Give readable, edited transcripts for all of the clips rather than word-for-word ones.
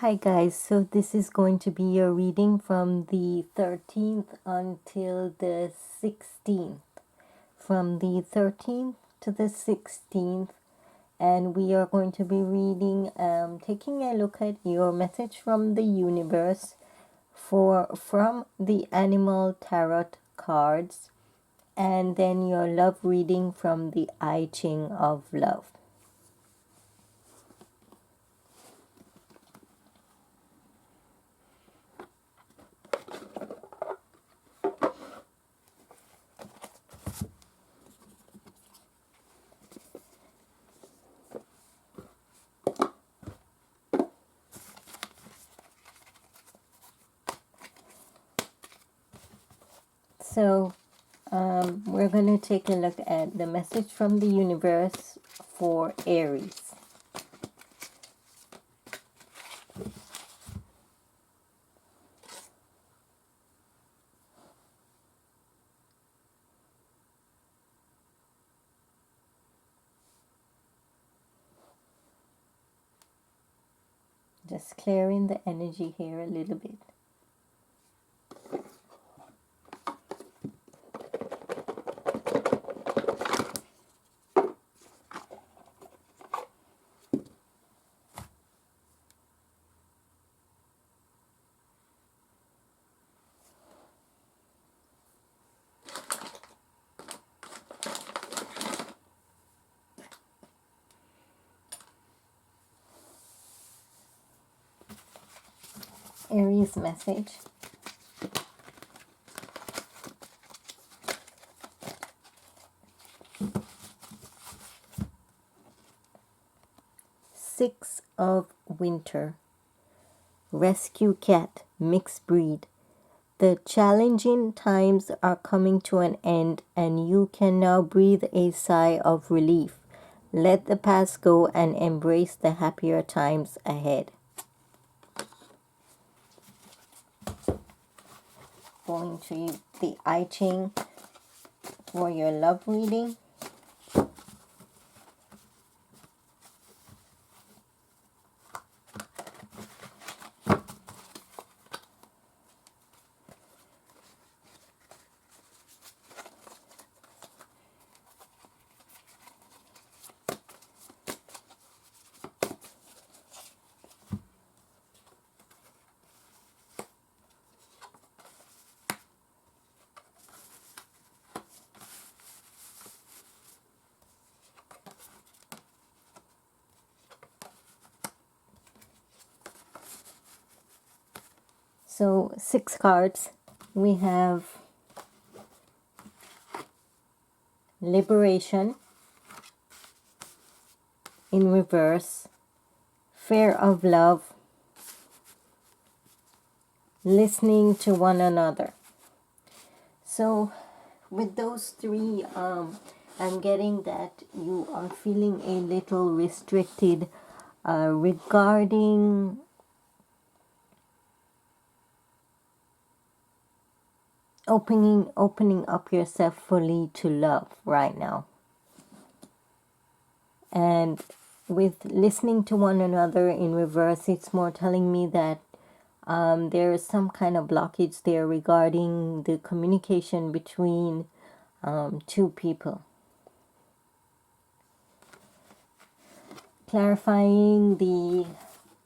Hi guys, so this is going to be your reading from the 13th until the 16th. From the 13th to the 16th, and we are going to be reading, taking a look at your message from the universe from the animal tarot cards, and then your love reading from the I Ching of love. So we're going to take a look at the message from the universe for Aries. Just clearing the energy here a little bit. Aries message. Six of Winter. Rescue cat, mixed breed. The challenging times are coming to an end, and you can now breathe a sigh of relief. Let the past go and embrace the happier times ahead. Going to the I Ching for your love reading. So 6 cards. We have Liberation in reverse, Fear of Love, Listening to One Another. So with those three, I'm getting that you are feeling a little restricted regarding opening up yourself fully to love right now. And with listening to one another in reverse, it's more telling me that there is some kind of blockage there regarding the communication between two people. Clarifying the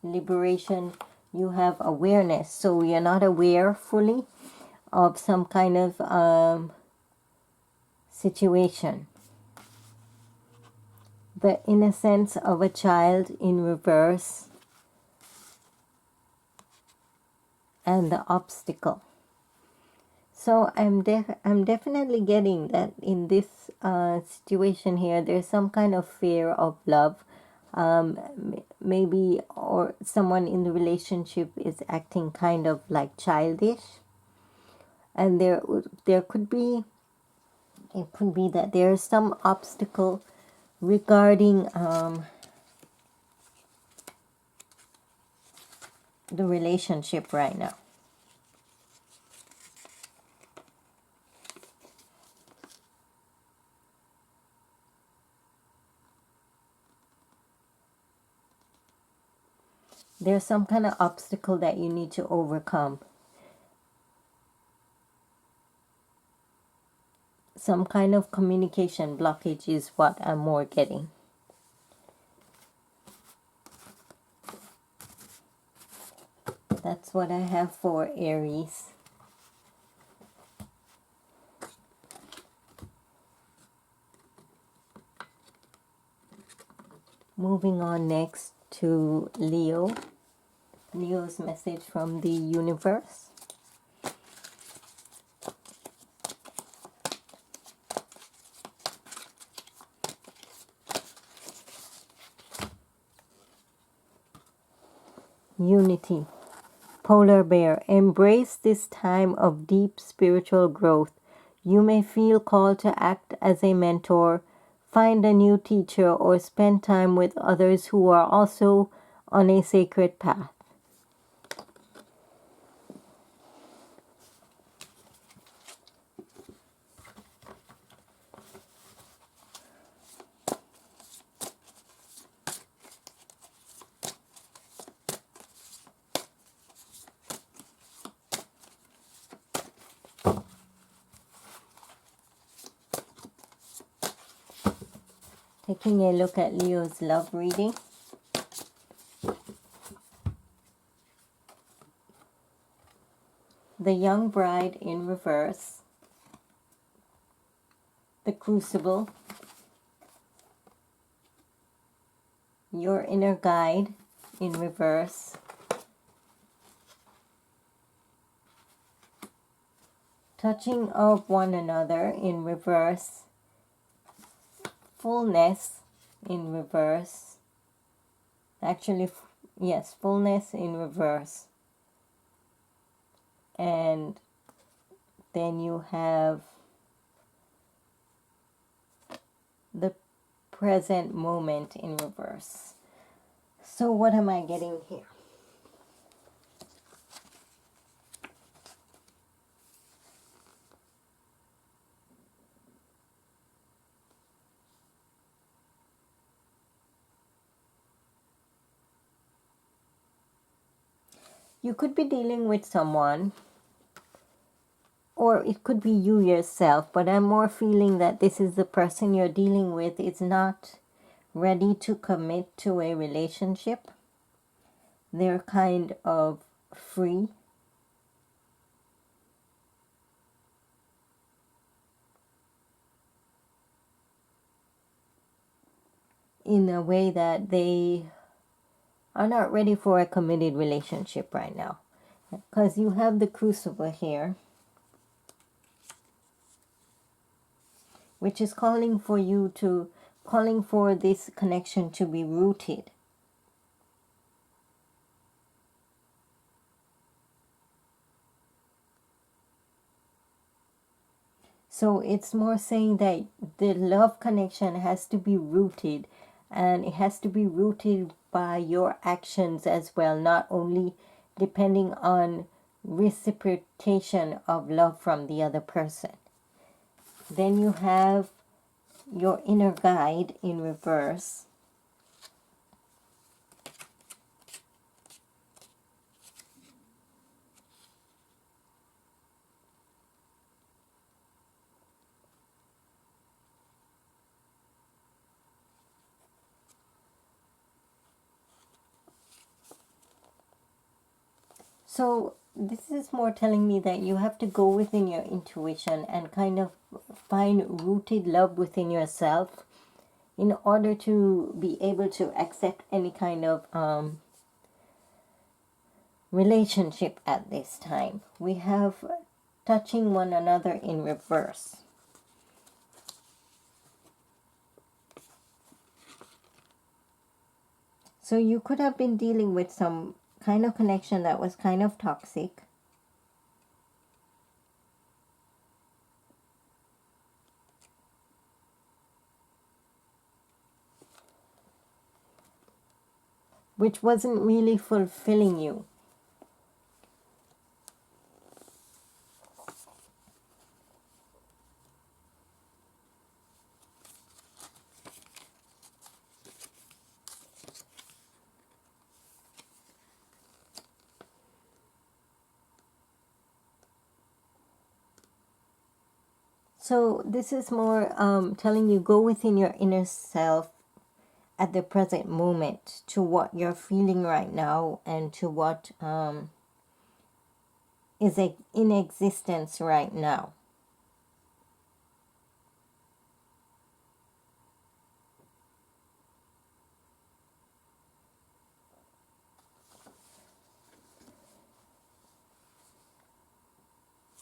liberation, you have awareness, so you're not aware fully of some kind of situation. The innocence of a child in reverse, and the obstacle. So I'm definitely getting that in this situation here, there's some kind of fear of love. Maybe, or someone in the relationship is acting kind of like childish, and there could be, it could be that there is some obstacle regarding the relationship right now. There's some kind of obstacle that you need to overcome. Some kind of communication blockage is what I'm more getting. That's what I have for Aries. Moving on next to Leo. Leo's message from the universe. Unity. Polar bear, embrace this time of deep spiritual growth. You may feel called to act as a mentor, find a new teacher, or spend time with others who are also on a sacred path. Taking a look at Leo's love reading. The young bride in reverse. The crucible. Your inner guide in reverse. Touching of one another in reverse. Fullness in reverse. Actually, yes, fullness in reverse. And then you have the present moment in reverse. So what am I getting here? You could be dealing with someone, or it could be you yourself, but I'm more feeling that this is the person you're dealing with is not ready to commit to a relationship. They're kind of free. In a way that they are not ready for a committed relationship right now. Because you have the crucible here, which is calling for this connection to be rooted. So it's more saying that the love connection has to be rooted, and it has to be rooted by your actions as well, not only depending on reciprocation of love from the other person. Then you have your inner guide in reverse. So this is more telling me that you have to go within your intuition and kind of find rooted love within yourself in order to be able to accept any kind of relationship at this time. We have touching one another in reverse. So you could have been dealing with some kind of connection that was kind of toxic. Which wasn't really fulfilling you. So this is more telling you, go within your inner self at the present moment to what you're feeling right now and to what is in existence right now.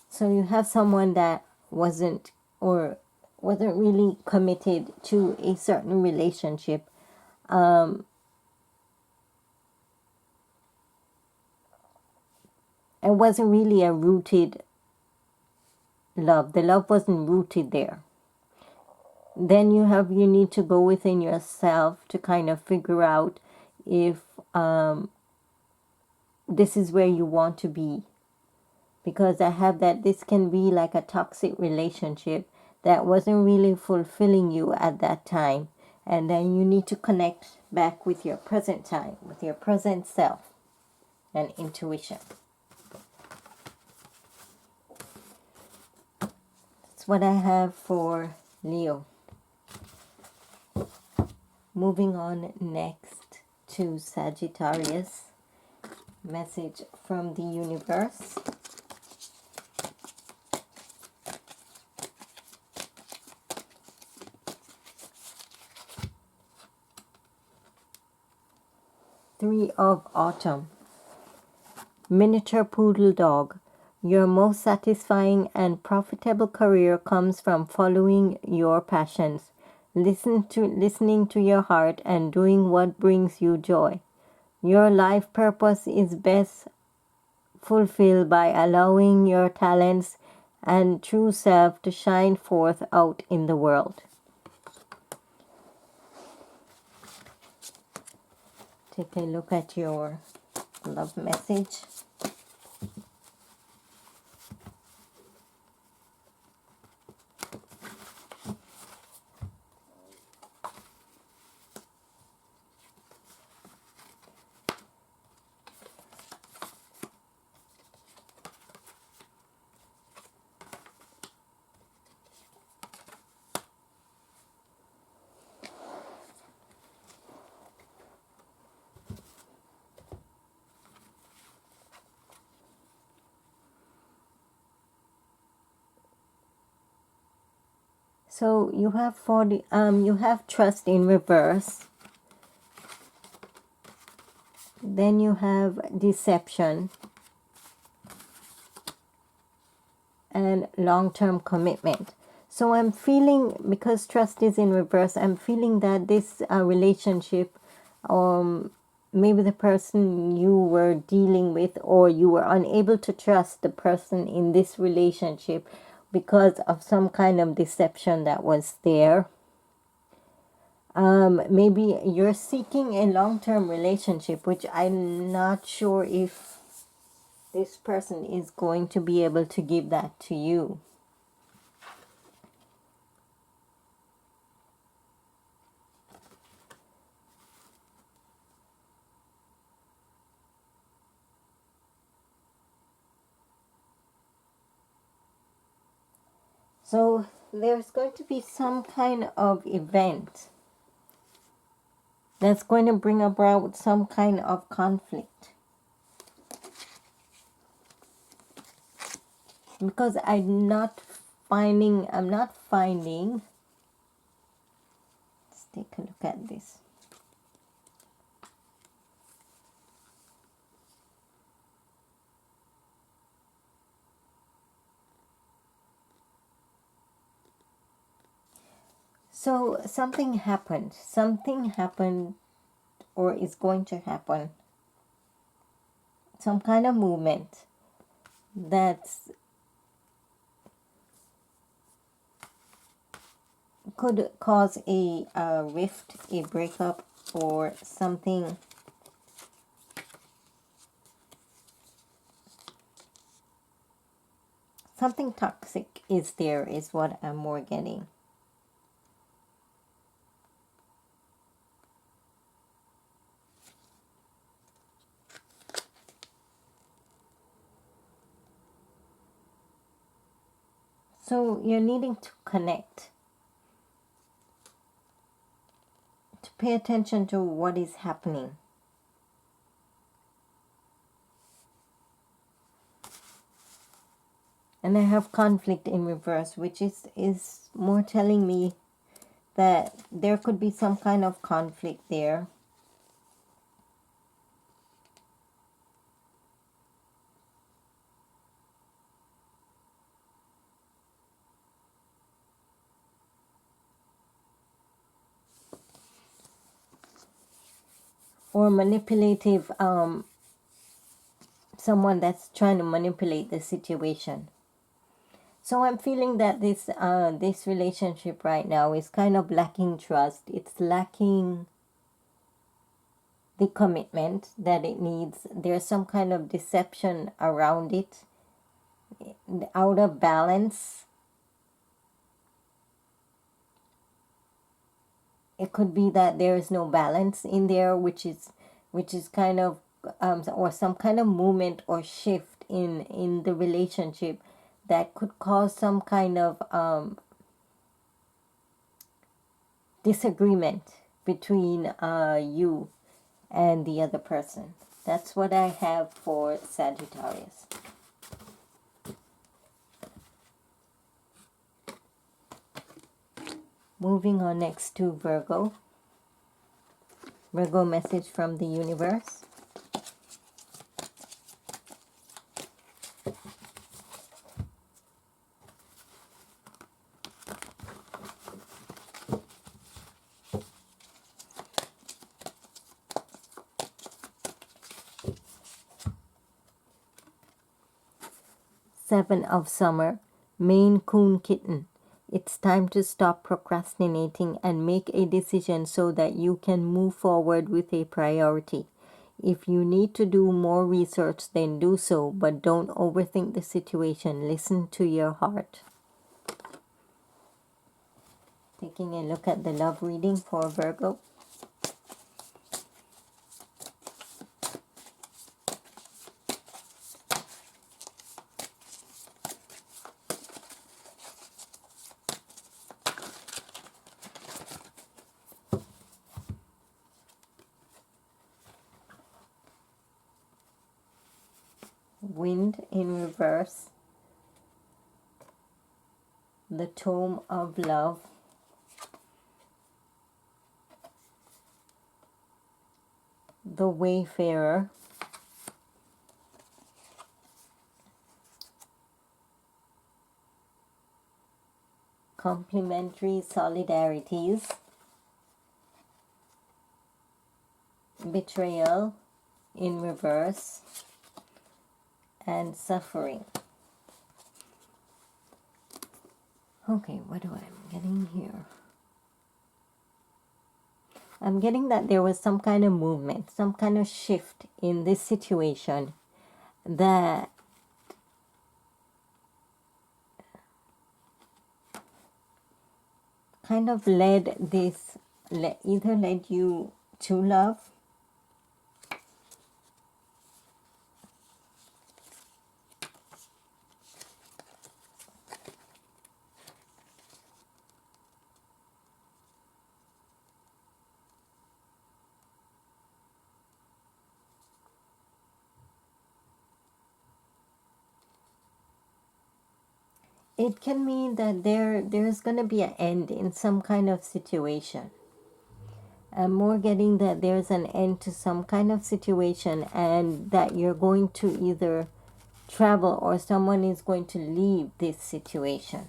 So you have someone that wasn't really committed to a certain relationship. It wasn't really a rooted love. The love wasn't rooted there. Then you need to go within yourself to kind of figure out if this is where you want to be. Because I have that this can be like a toxic relationship that wasn't really fulfilling you at that time. And then you need to connect back with your present time, with your present self and intuition. That's what I have for Leo. Moving on next to Sagittarius. Message from the universe. Three of Autumn. Miniature poodle dog. Your most satisfying and profitable career comes from following your passions, listening to your heart and doing what brings you joy. Your life purpose is best fulfilled by allowing your talents and true self to shine forth out in the world. Take a look at your love message. So you have trust in reverse. Then you have deception and long-term commitment. So I'm feeling, because trust is in reverse, I'm feeling that this relationship, maybe the person you were dealing with, or you were unable to trust the person in this relationship because of some kind of deception that was there. Maybe you're seeking a long-term relationship, which I'm not sure if this person is going to be able to give that to you. So there's going to be some kind of event that's going to bring about some kind of conflict. Because I'm not finding, let's take a look at this. So something happened or is going to happen. Some kind of movement that's could cause a rift, a breakup, or something. Something toxic is there, is what I'm more getting. So you're needing to connect, to pay attention to what is happening. And I have conflict in reverse, which is more telling me that there could be some kind of conflict there. Or manipulative, someone that's trying to manipulate the situation. So I'm feeling that this relationship right now is kind of lacking trust. It's lacking the commitment that it needs. There's some kind of deception around it, out of balance. It could be that there is no balance in there, which is kind of or some kind of movement or shift in the relationship that could cause some kind of disagreement between you and the other person. That's what I have for Sagittarius. Moving on next to Virgo. Virgo message from the universe. Seven of Summer, Maine Coon Kitten. It's time to stop procrastinating and make a decision so that you can move forward with a priority. If you need to do more research, then do so, but don't overthink the situation. Listen to your heart. Taking a look at the love reading for Virgo. Wind in reverse. The Tome of Love. The Wayfarer. Complementary solidarities. Betrayal in reverse. And suffering. Okay, what do I'm getting here? I'm getting that there was some kind of movement, some kind of shift in this situation that kind of led this, either led you to love it can mean that there's going to be an end in some kind of situation. I'm more getting that there's an end to some kind of situation and that you're going to either travel or someone is going to leave this situation.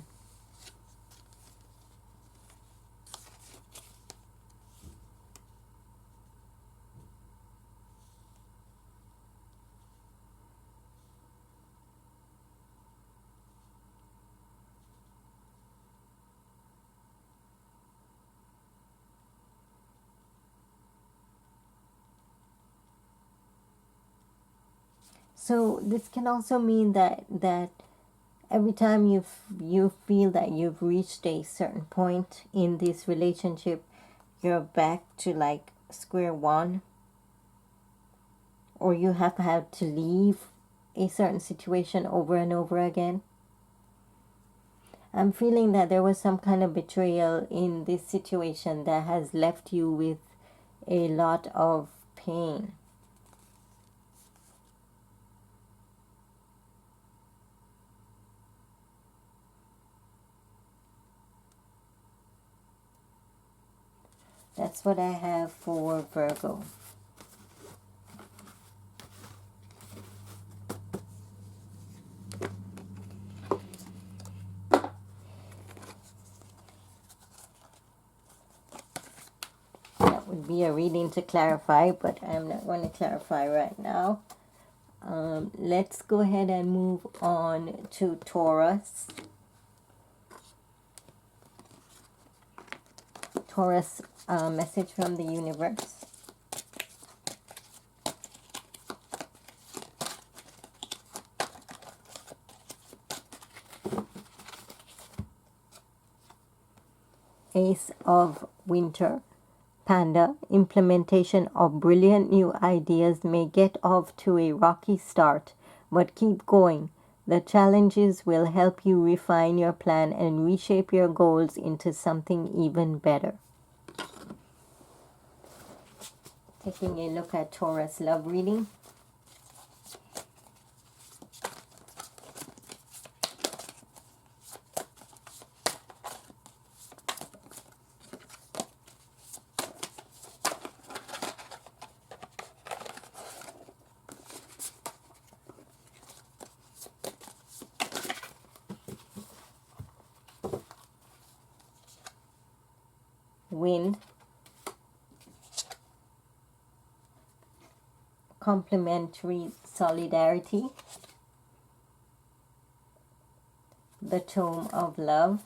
So this can also mean that every time you feel that you've reached a certain point in this relationship, you're back to like square one, or you have had to leave a certain situation over and over again. I'm feeling that there was some kind of betrayal in this situation that has left you with a lot of pain. That's what I have for Virgo. That would be a reading to clarify, but I'm not going to clarify right now. Let's go ahead and move on to Taurus. Taurus, message from the universe. Ace of Winter. Panda, implementation of brilliant new ideas may get off to a rocky start, but keep going. The challenges will help you refine your plan and reshape your goals into something even better. Taking a look at Taurus love reading. Wind, complementary solidarity, the tome of love,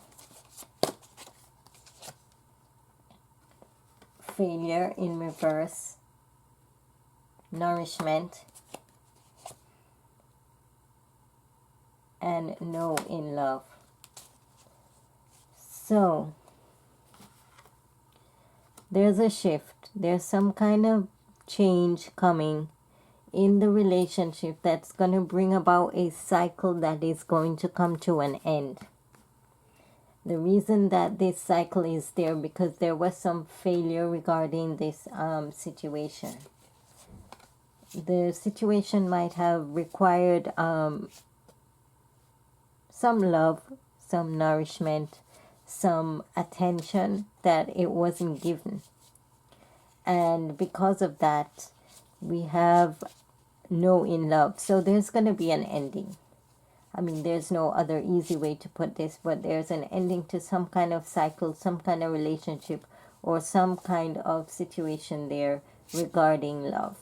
failure in reverse, nourishment, and no in love. So there's a shift. There's some kind of change coming in the relationship that's going to bring about a cycle that is going to come to an end. The reason that this cycle is there because there was some failure regarding this situation. The situation might have required some love, some nourishment, some attention that it wasn't given. And because of that, we have no in love. So there's going to be an ending. I mean, there's no other easy way to put this, but there's an ending to some kind of cycle, some kind of relationship, or some kind of situation there regarding love.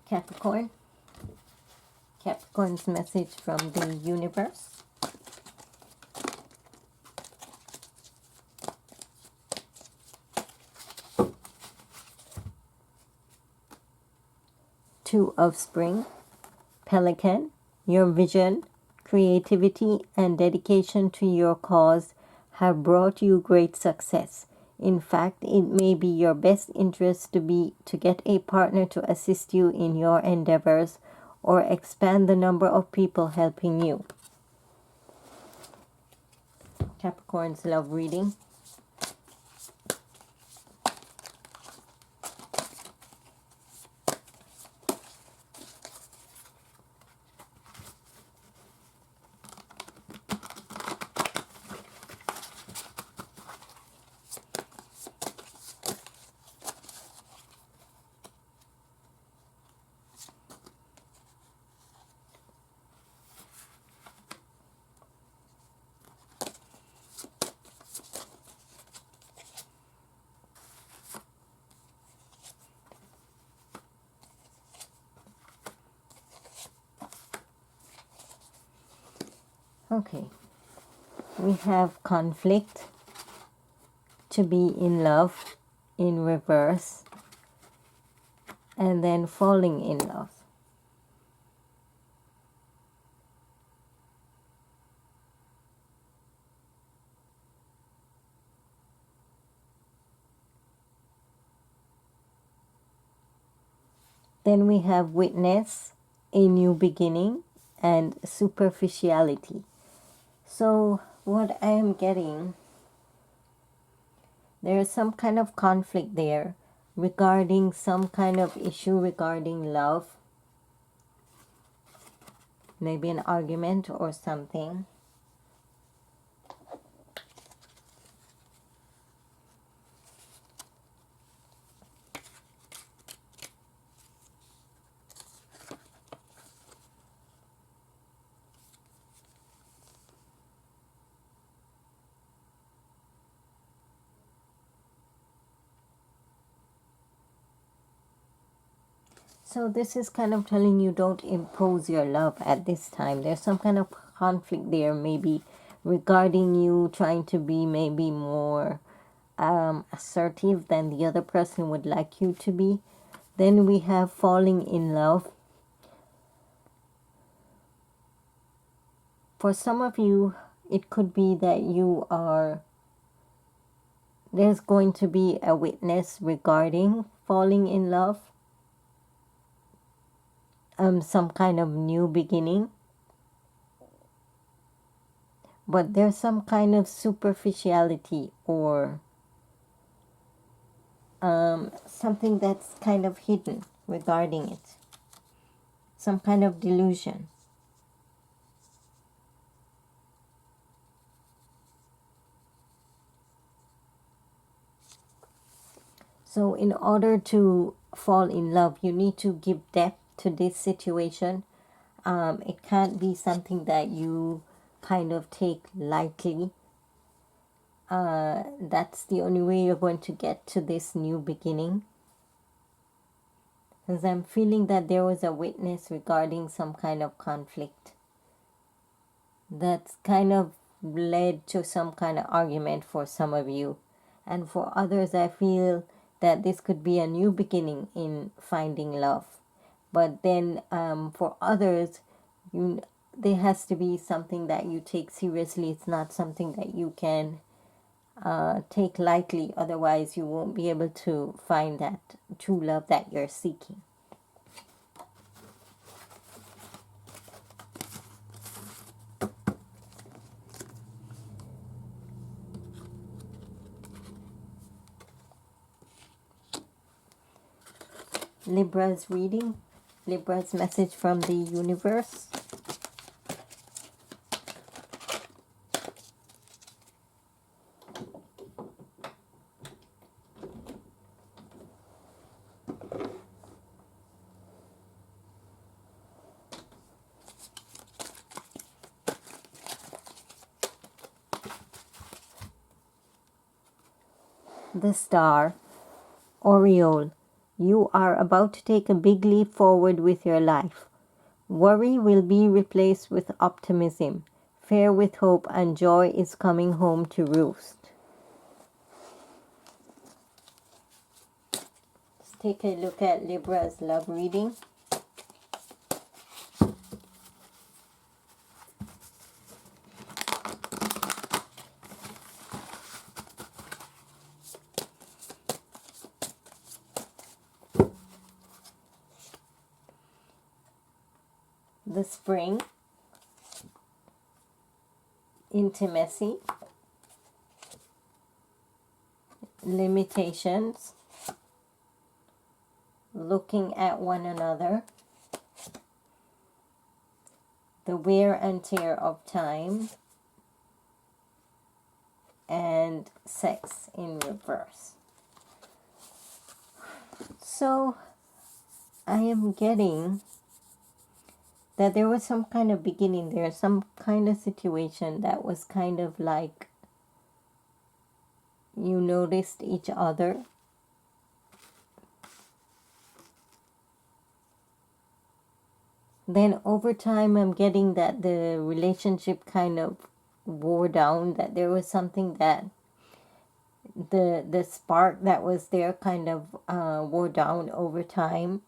Capricorn. Capricorn's message from the universe. Two of Spring. Pelican, your vision, creativity, and dedication to your cause have brought you great success. In fact, it may be your best interest to get a partner to assist you in your endeavors or expand the number of people helping you. Capricorn's love reading. Okay, we have conflict, to be in love in reverse, and then falling in love. Then we have witness, a new beginning, and superficiality. So what I am getting, there is some kind of conflict there regarding some kind of issue regarding love. Maybe an argument or something. So this is kind of telling you don't impose your love at this time. There's some kind of conflict there, maybe regarding you trying to be maybe more assertive than the other person would like you to be. Then we have falling in love. For some of you, it could be that there's going to be a witness regarding falling in love. Some kind of new beginning. But there's some kind of superficiality or something that's kind of hidden regarding it. Some kind of delusion. So in order to fall in love, you need to give depth to this situation. It can't be something that you kind of take lightly. That's the only way you're going to get to this new beginning. Because I'm feeling that there was a witness regarding some kind of conflict that's kind of led to some kind of argument for some of you. And for others, I feel that this could be a new beginning in finding love. But then for others, there has to be something that you take seriously. It's not something that you can take lightly. Otherwise, you won't be able to find that true love that you're seeking. Libra's reading, Libra's message from the universe. The star, Oriole. You are about to take a big leap forward with your life. Worry will be replaced with optimism. Fare with hope, and joy is coming home to roost. Let's take a look at Libra's love reading. The spring, intimacy, limitations, looking at one another, the wear and tear of time, and sex in reverse. So I am getting that there was some kind of beginning there, some kind of situation that was kind of like you noticed each other. Then over time, I'm getting that the relationship kind of wore down, that there was something that the spark that was there kind of wore down over time.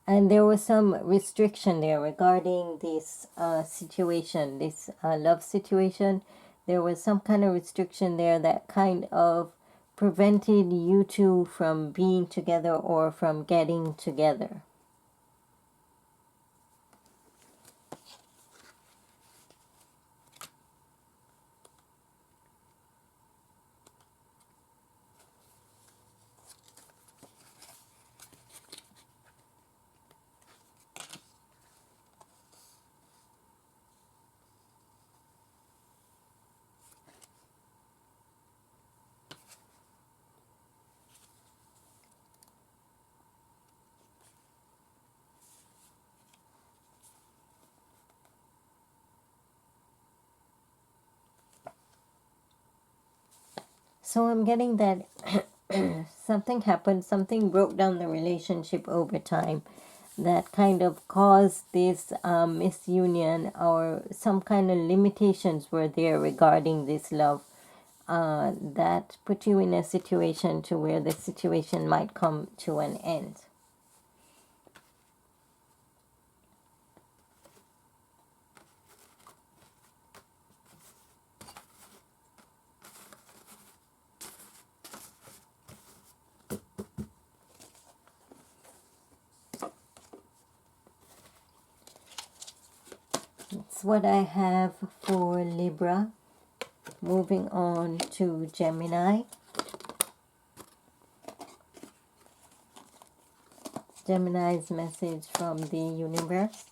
And there was some restriction there regarding this situation, this love situation. There was some kind of restriction there that kind of prevented you two from being together or from getting together. So I'm getting that something happened, something broke down the relationship over time that kind of caused this misunion, or some kind of limitations were there regarding this love that put you in a situation to where the situation might come to an end. That's what I have for Libra. Moving on to Gemini. Gemini's message from the universe.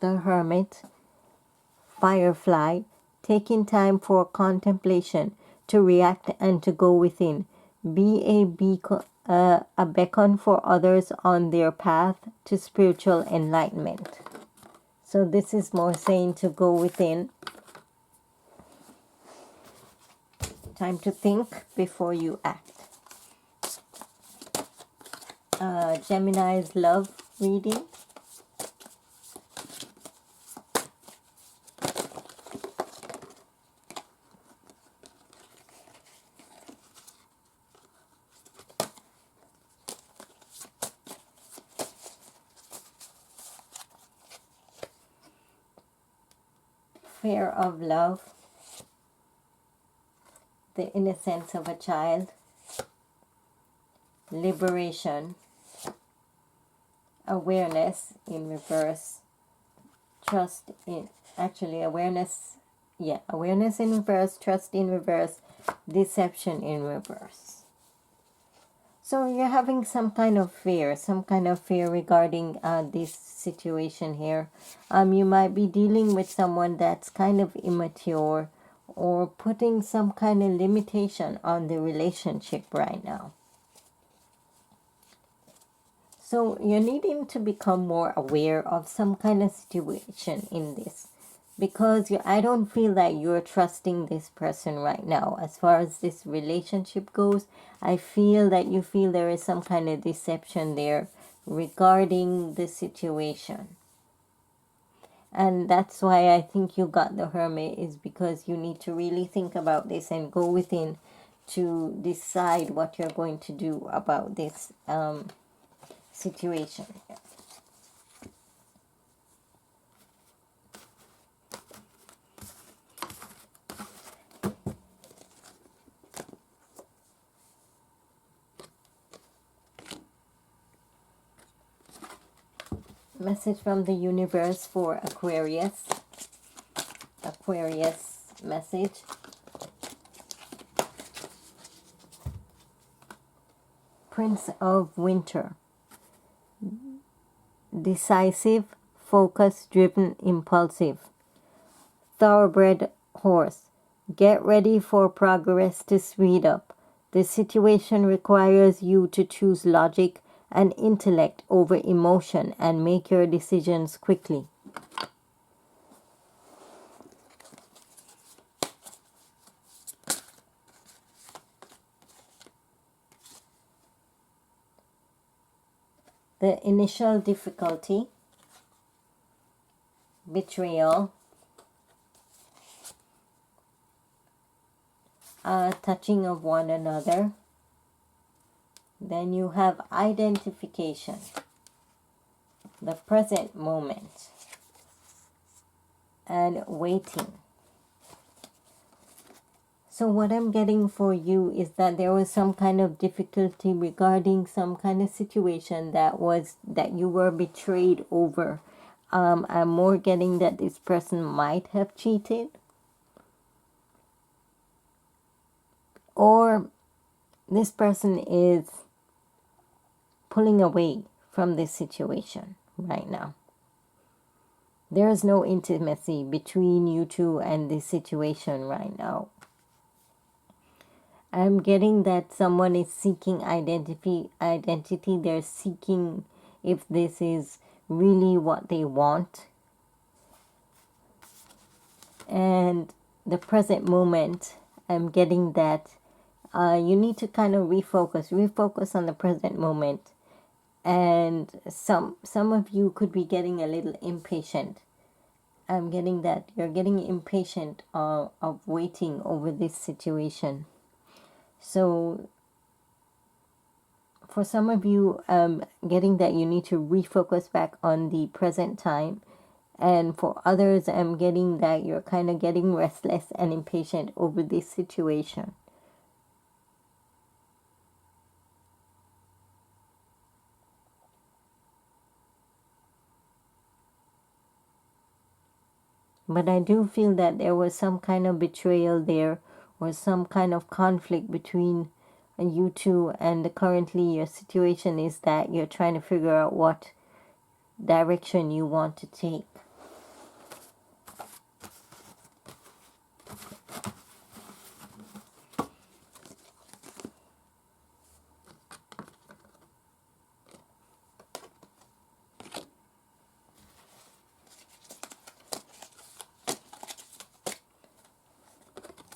The Hermit. Firefly. Taking time for contemplation, to react and to go within. Be a beacon for others on their path to spiritual enlightenment. So this is more saying to go within. Time to think before you act. Gemini's love reading. Fear of love, the innocence of a child, liberation, awareness in reverse, trust in, actually awareness, yeah, awareness in reverse, trust in reverse, deception in reverse. So you're having some kind of fear regarding this situation here. You might be dealing with someone that's kind of immature or putting some kind of limitation on the relationship right now. So you're needing to become more aware of some kind of situation in this. Because I don't feel that you're trusting this person right now. As far as this relationship goes, I feel that you feel there is some kind of deception there regarding the situation. And that's why I think you got the Hermit, is because you need to really think about this and go within to decide what you're going to do about this situation. Message from the universe for Aquarius. Aquarius message. Prince of Winter. Decisive, focus driven, impulsive. Thoroughbred horse. Get ready for progress to speed up. The situation requires you to choose logic and intellect over emotion and make your decisions quickly. The initial difficulty, betrayal, touching of one another. Then you have identification. the present moment, and waiting. So what I'm getting for you is that there was some kind of difficulty regarding some kind of situation that you were betrayed over. I'm more getting that this person might have cheated, or this person is pulling away from this situation right now. There is no intimacy between you two and this situation right now. I'm getting that someone is seeking identity. They're seeking if this is really what they want. And the present moment, I'm getting that you need to kind of refocus on the present moment. And some of you could be getting a little impatient. I'm getting that you're getting impatient of waiting over this situation. So for some of you, getting that you need to refocus back on the present time. And for others, I'm getting that you're kind of getting restless and impatient over this situation. But I do feel that there was some kind of betrayal there, or some kind of conflict between you two, and currently your situation is that you're trying to figure out what direction you want to take.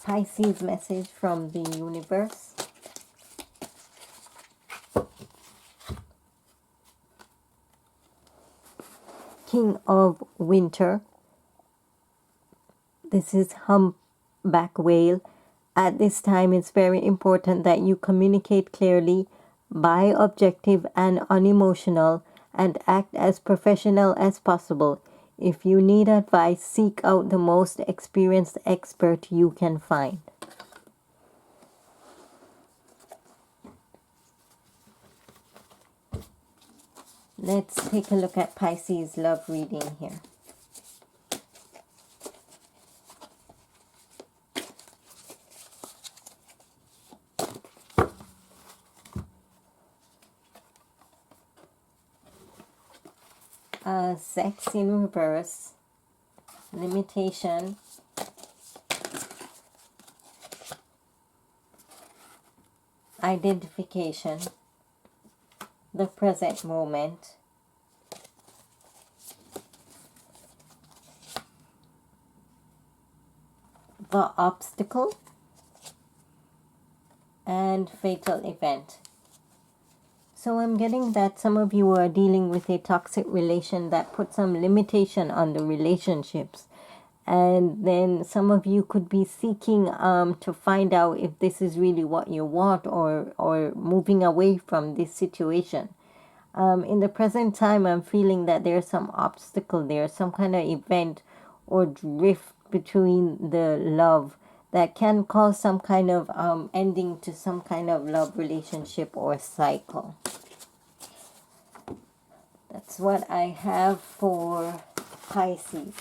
Pisces message from the universe. King of Winter. This is humpback whale. At this time, it's very important that you communicate clearly, be objective and unemotional, and act as professional as possible. If you need advice, seek out the most experienced expert you can find. Let's take a look at Pisces love reading here. Sex in reverse, limitation, identification, the present moment, the obstacle, and fatal event. So I'm getting that some of you are dealing with a toxic relation that put some limitation on the relationships. And then some of you could be seeking to find out if this is really what you want, or moving away from this situation. In the present time, I'm feeling that there's some obstacle there, some kind of event or drift between the love that can cause some kind of ending to some kind of love relationship or cycle. That's what I have for Pisces.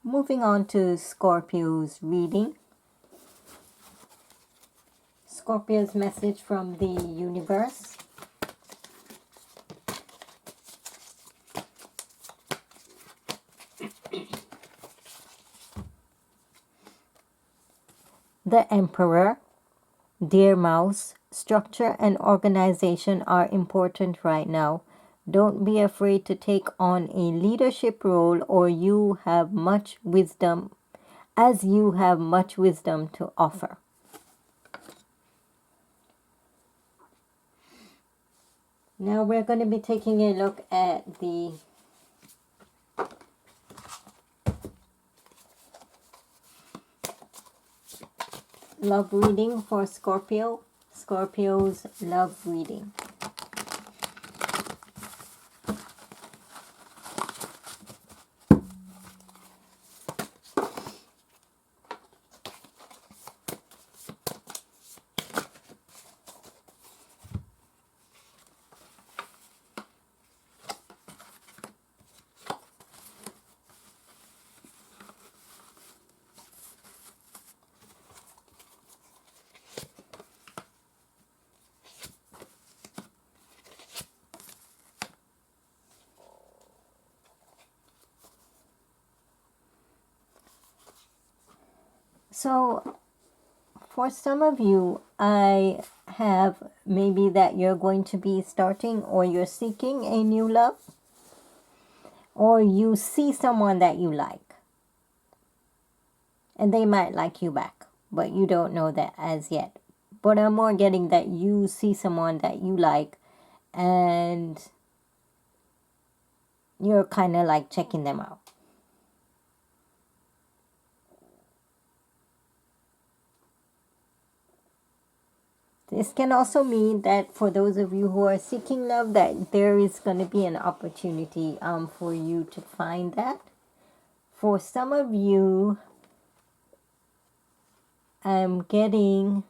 Moving on to Scorpio's reading. Scorpio's message from the universe. The Emperor. Dear Mouse, structure and organization are important right now. Don't be afraid to take on a leadership role, or you have much wisdom, to offer. Now we're going to be taking a look at the love reading for Scorpio. Scorpio's love reading. So, for some of you, I have maybe that you're going to be starting or you're seeking a new love, or you see someone that you like, and they might like you back, but you don't know that as yet. But I'm more getting that you see someone that you like, and you're kind of like checking them out. This can also mean that for those of you who are seeking love, that there is going to be an opportunity for you to find that. For some of you, I'm getting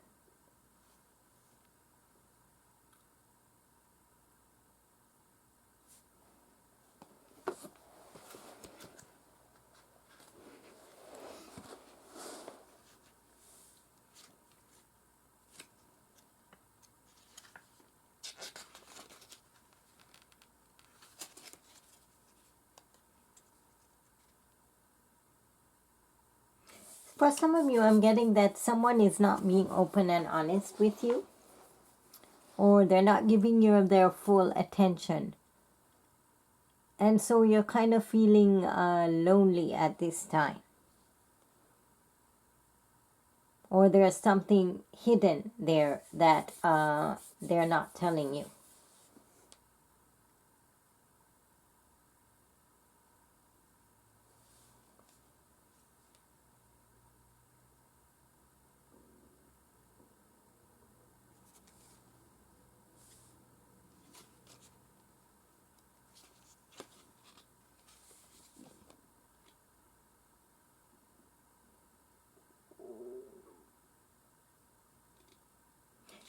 For some of you, I'm getting that someone is not being open and honest with you, or they're not giving you their full attention. And so you're kind of feeling lonely at this time. Or there's something hidden there that they're not telling you.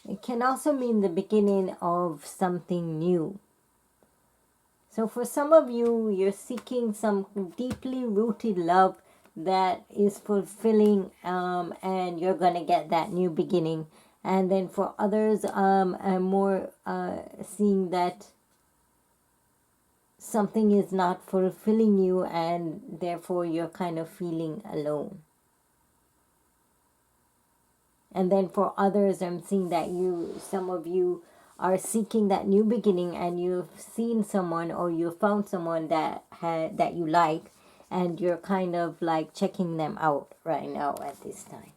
It can also mean the beginning of something new. So for some of you, you're seeking some deeply rooted love that is fulfilling, and you're going to get that new beginning. And then for others, I'm more seeing that something is not fulfilling you, and therefore you're kind of feeling alone. And then for others, I'm seeing that some of you are seeking that new beginning, and you've seen someone or you found someone that you like, and you're kind of like checking them out right now at this time.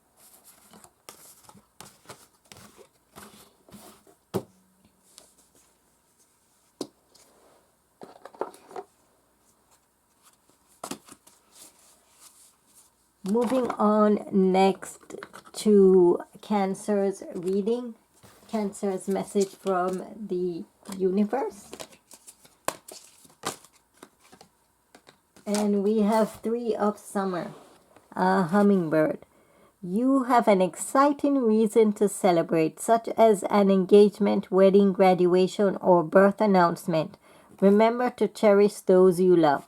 Moving on next to Cancer's reading, Cancer's message from the universe. And we have 3 of Summer, a hummingbird. You have an exciting reason to celebrate, such as an engagement, wedding, graduation, or birth announcement. Remember to cherish those you love.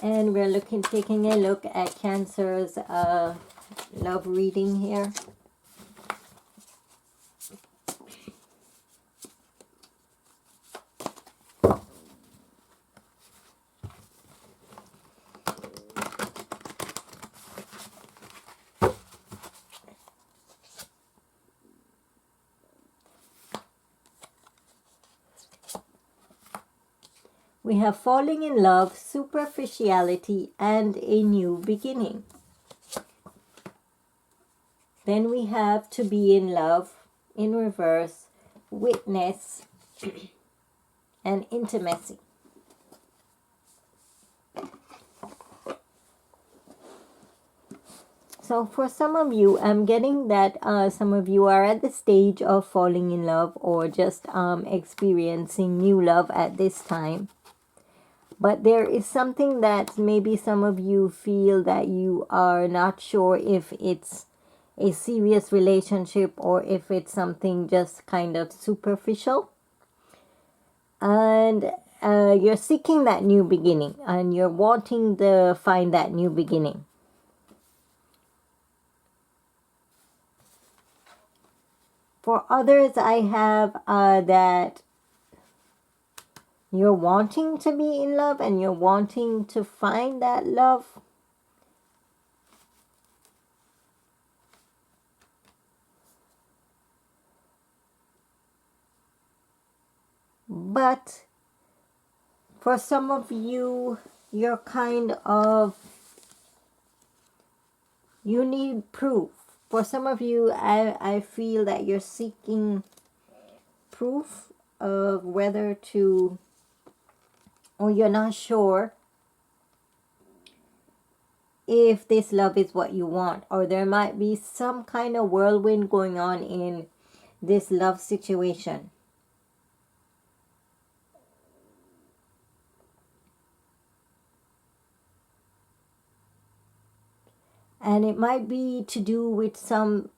And we're taking a look at Cancer's love reading here. We have falling in love, superficiality, and a new beginning. Then we have to be in love, in reverse, witness, and intimacy. So for some of you, I'm getting that some of you are at the stage of falling in love or just experiencing new love at this time. But there is something that maybe some of you feel that you are not sure if it's a serious relationship or if it's something just kind of superficial. And you're seeking that new beginning and you're wanting to find that new beginning. For others, I have that you're wanting to be in love and you're wanting to find that love. But for some of you, you're kind of, you need proof. For some of you, I feel that you're seeking proof of whether to, or you're not sure if this love is what you want, or there might be some kind of whirlwind going on in this love situation. And it might be to do with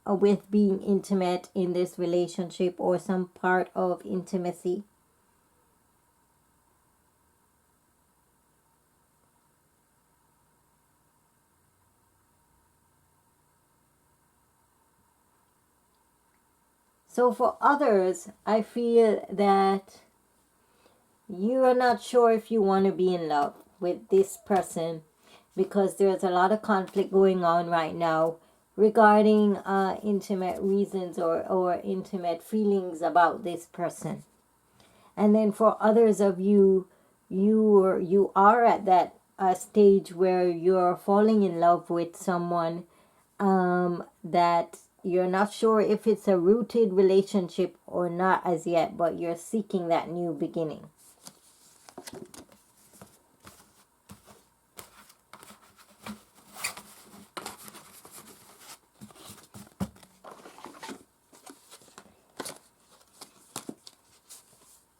with being intimate in this relationship or some part of intimacy. So for others, I feel that you are not sure if you want to be in love with this person because there's a lot of conflict going on right now regarding intimate reasons or intimate feelings about this person. And then for others of you, you are at that stage where you're falling in love with someone that you're not sure if it's a rooted relationship or not as yet, but you're seeking that new beginning.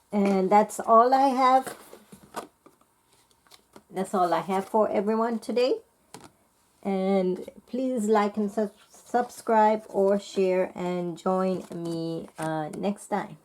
And that's all I have. That's all I have for everyone today. And please like and subscribe or share and join me next time.